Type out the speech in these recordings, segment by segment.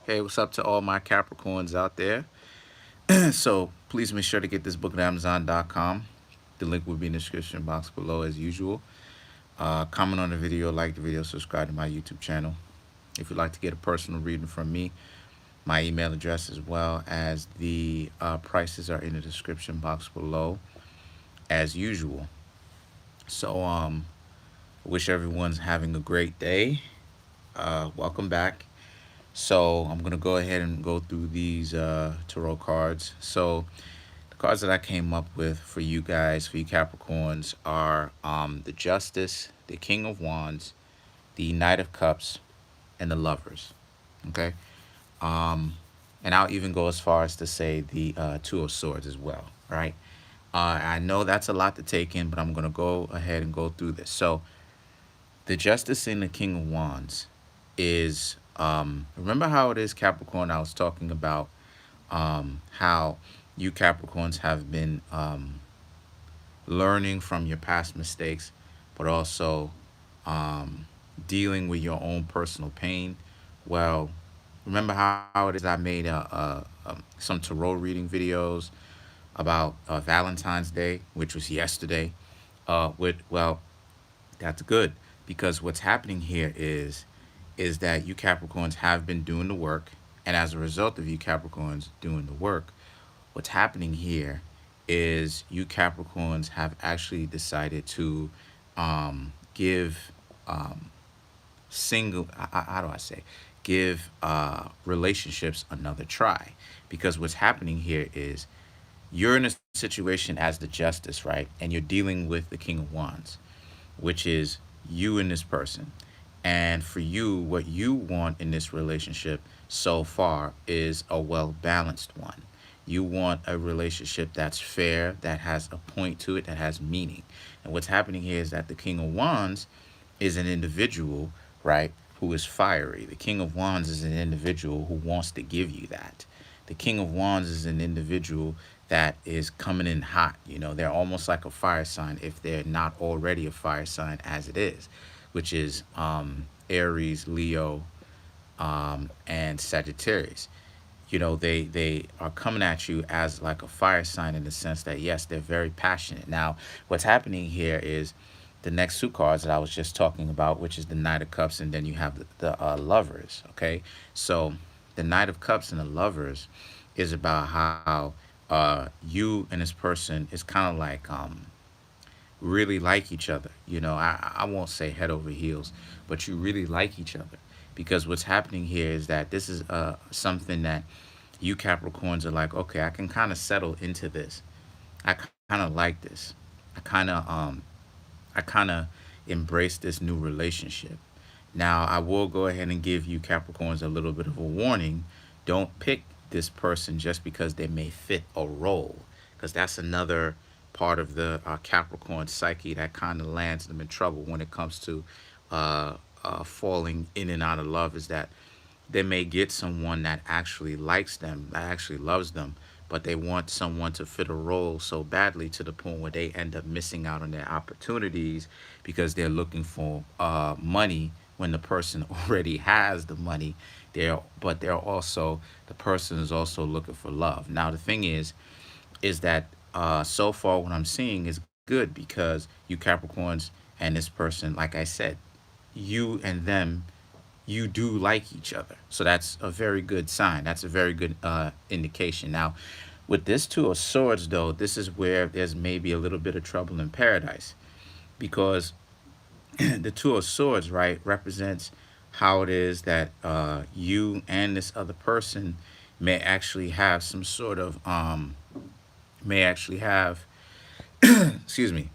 Hey, what's up to all my Capricorns out there? So please make sure to get this book at Amazon.com. The link will be in the description box below as usual. Comment on the video, like the video, subscribe to my YouTube channel. If you'd like to get a personal reading from me, my email address as well as the prices are in the description box below as usual. So wish everyone's having a great day. Welcome back. So I'm gonna go ahead and go through these tarot cards. So the cards that I came up with for you guys, for you Capricorns, are the Justice, the King of Wands, the Knight of Cups, and the Lovers. Okay, and I'll even go as far as to say the Two of Swords as well. Right. I know that's a lot to take in, but I'm gonna go ahead and go through this. So the Justice and the King of Wands is remember how it is, Capricorn. I was talking about how you Capricorns have been learning from your past mistakes, but also dealing with your own personal pain. Well, remember how it is I made some tarot reading videos about Valentine's Day, which was yesterday. Well, that's good because what's happening here is that you Capricorns have been doing the work, and as a result of you Capricorns doing the work, what's happening here is you Capricorns have actually decided to give how do I say, give relationships another try, because what's happening here is you're in a situation as the Justice, right, and you're dealing with the King of Wands, which is you and this person. And for you, what you want in this relationship so far is a well balanced one. You want a relationship that's fair, that has a point to it, that has meaning. And what's happening here is that the King of Wands is an individual, right, who is fiery. The King of Wands is an individual who wants to give you that. The King of Wands is an individual that is coming in hot. You know, they're almost like a fire sign if they're not already a fire sign as it is, which is Aries, Leo, and Sagittarius. You know, they are coming at you as like a fire sign in the sense that, yes, they're very passionate. Now, what's happening here is the next two cards that I was just talking about, which is the Knight of Cups, and then you have the Lovers, okay? So the Knight of Cups and the Lovers is about how you and this person is kind of like really like each other. You know, I won't say head over heels, but you really like each other. Because what's happening here is that this is something that you Capricorns are like, okay, I can kind of settle into this. I kind of like this. I kind of I kind of embrace this new relationship. Now, I will go ahead and give you Capricorns a little bit of a warning. Don't pick this person just because they may fit a role, because that's another part of the Capricorn psyche that kind of lands them in trouble when it comes to falling in and out of love, is that they may get someone that actually likes them, that actually loves them, but they want someone to fit a role so badly to the point where they end up missing out on their opportunities because they're looking for money when the person already has the money. But they're also, the person is also looking for love. Now the thing is that so far what I'm seeing is good, because you Capricorns and this person, like I said, you and them, you do like each other. So that's a very good sign. That's a very good indication. Now, with this Two of Swords, though, this is where there's maybe a little bit of trouble in paradise, because the Two of Swords, right, represents how it is that you and this other person may actually have some sort of may actually have excuse me,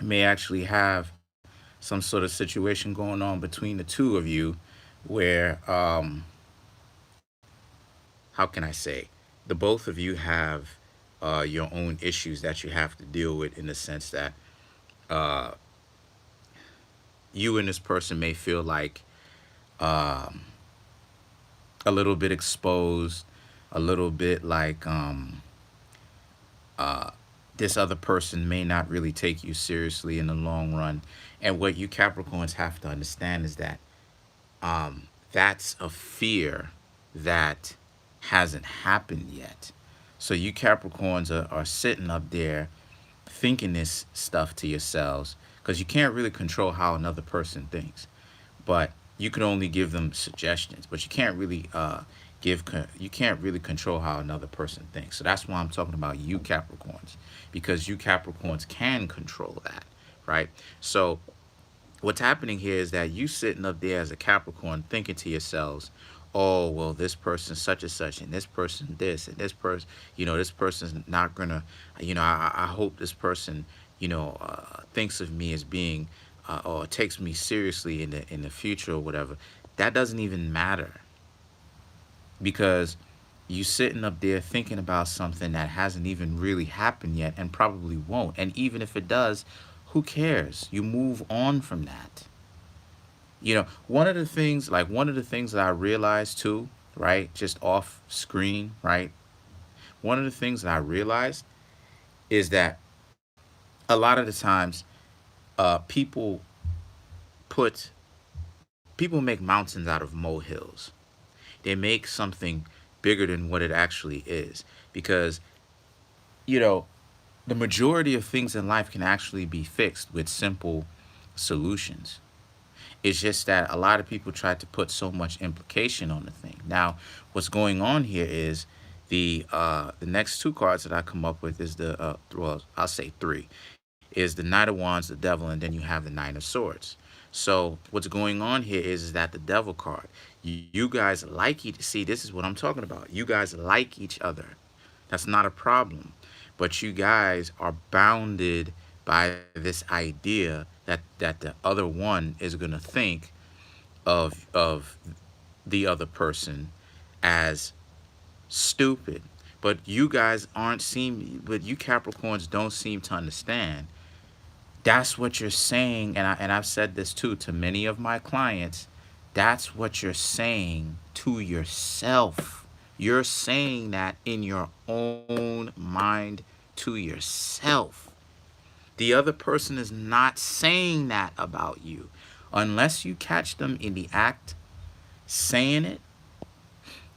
may actually have some sort of situation going on between the two of you, where how can I say, the both of you have your own issues that you have to deal with, in the sense that uh, you and this person may feel like a little bit exposed, a little bit like this other person may not really take you seriously in the long run. And what you Capricorns have to understand is that that's a fear that hasn't happened yet. So you Capricorns are sitting up there thinking this stuff to yourselves because you can't really control how another person thinks, but you can only give them suggestions, but you can't really you can't really control how another person thinks. So that's why I'm talking about you Capricorns, because you Capricorns can control that, right? So what's happening here is that you sitting up there as a Capricorn thinking to yourselves, oh, well, this person such and such, and this person this, and this person, this person's not gonna, I hope this person, thinks of me as being, or takes me seriously in the future or whatever. That doesn't even matter, because you sitting up there thinking about something that hasn't even really happened yet and probably won't. And even if it does, who cares? You move on from that. One of the things that I realized too, right, just off screen, right, one of the things that I realized is that a lot of the times, people put people make mountains out of molehills. They make something bigger than what it actually is, because you know the majority of things in life can actually be fixed with simple solutions. It's just that a lot of people try to put so much implication on the thing. Now, what's going on here is the next two cards that I come up with is I'll say three, is the Knight of Wands, the Devil, and then you have the Nine of Swords. So what's going on here is that the Devil card, you guys like each. See, this is what I'm talking about. You guys like each other. That's not a problem, but you guys are bounded by this idea that the other one is gonna think of the other person as stupid. But you guys aren't seem but you Capricorns don't seem to understand. That's what you're saying, and I've said this too to many of my clients. That's what you're saying to yourself. You're saying that in your own mind to yourself. The other person is not saying that about you. Unless you catch them in the act saying it,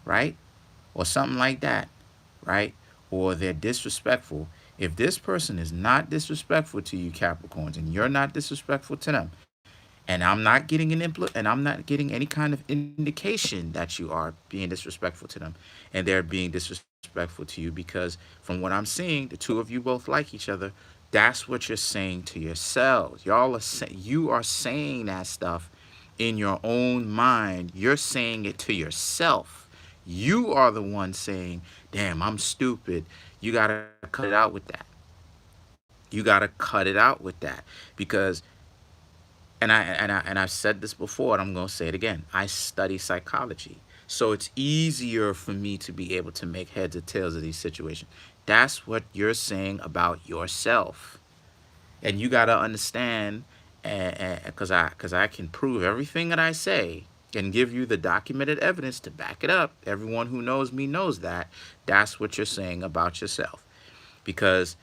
right? Or something like that, right? Or they're disrespectful. If this person is not disrespectful to you, Capricorns, and you're not disrespectful to them, and I'm not getting any kind of indication that you are being disrespectful to them, and they're being disrespectful to you, because from what I'm seeing, the two of you both like each other. That's what you're saying to yourselves. You are saying that stuff in your own mind. You're saying it to yourself. You are the one saying, "Damn, I'm stupid." You gotta cut it out with that. You gotta cut it out with that, because I've said this before, and I'm gonna say it again. I study psychology, so it's easier for me to be able to make heads or tails of these situations. That's what you're saying about yourself, and you gotta understand, because I can prove everything that I say and give you the documented evidence to back it up. Everyone who knows me knows that. That's what you're saying about yourself, because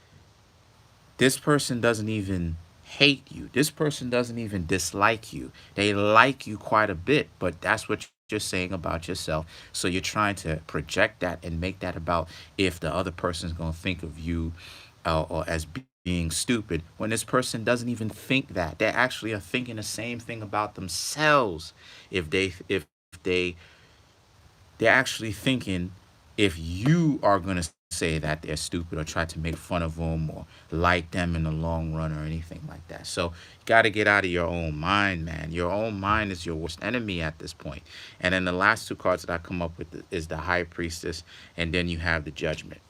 this person doesn't even hate you. This person doesn't even dislike you. They like you quite a bit, but that's what you're saying about yourself. So you're trying to project that and make that about if the other person's going to think of you, or as being stupid, when this person doesn't even think that. They actually are thinking the same thing about themselves. If they're actually thinking, if you are going to say that they're stupid or try to make fun of them or like them in the long run or anything like that. So you got to get out of your own mind, man. Your own mind is your worst enemy at this point. And then the last two cards that I come up with is the High Priestess, and then you have the Judgment.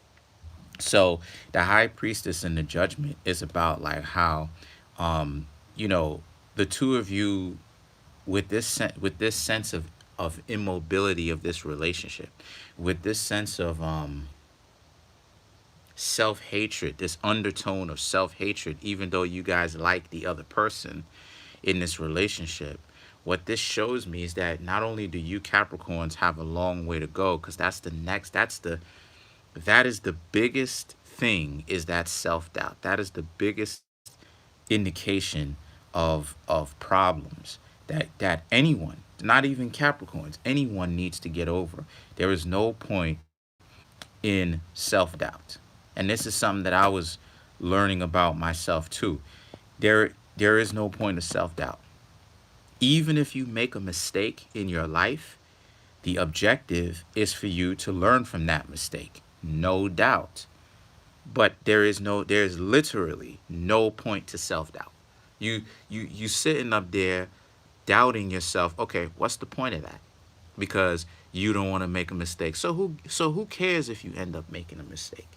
So the High Priestess and the Judgment is about like how, um, you know, the two of you, with this sense of immobility of this relationship, with this sense of self hatred, this undertone of self hatred, even though you guys like the other person in this relationship. What this shows me is that not only do you Capricorns have a long way to go, because that is the biggest thing, is that self doubt. That is the biggest indication of problems that anyone Not even Capricorns. Anyone needs to get over. There is no point in self doubt. And this is something that I was learning about myself too. There is no point of self doubt. Even if you make a mistake in your life, the objective is for you to learn from that mistake. No doubt. But there's literally no point to self doubt. You sitting up there doubting yourself. Okay, what's the point of that? Because you don't want to make a mistake. So who cares if you end up making a mistake?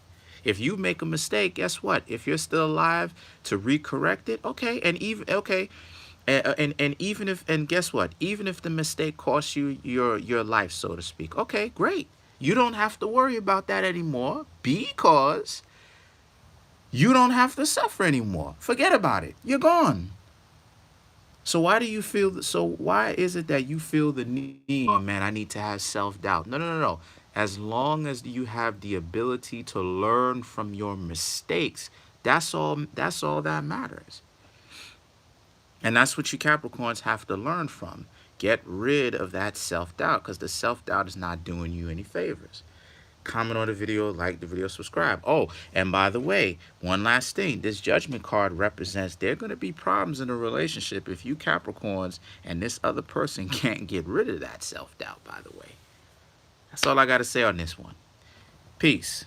If you make a mistake, guess what? If you're still alive to recorrect it, okay, and even if, and guess what? Even if the mistake costs you your life, so to speak, okay, great. You don't have to worry about that anymore because you don't have to suffer anymore. Forget about it. You're gone. So why do you feel that? So why is it that you feel the need? Oh man, I need to have self doubt. No, no, no, no. As long as you have the ability to learn from your mistakes, that's all. That's all that matters. And that's what you Capricorns have to learn from. Get rid of that self doubt because the self doubt is not doing you any favors. Comment on the video, like the video, subscribe. Oh, and by the way, one last thing. This judgment card represents there are going to be problems in a relationship if you Capricorns and this other person can't get rid of that self-doubt, by the way. That's all I got to say on this one. Peace.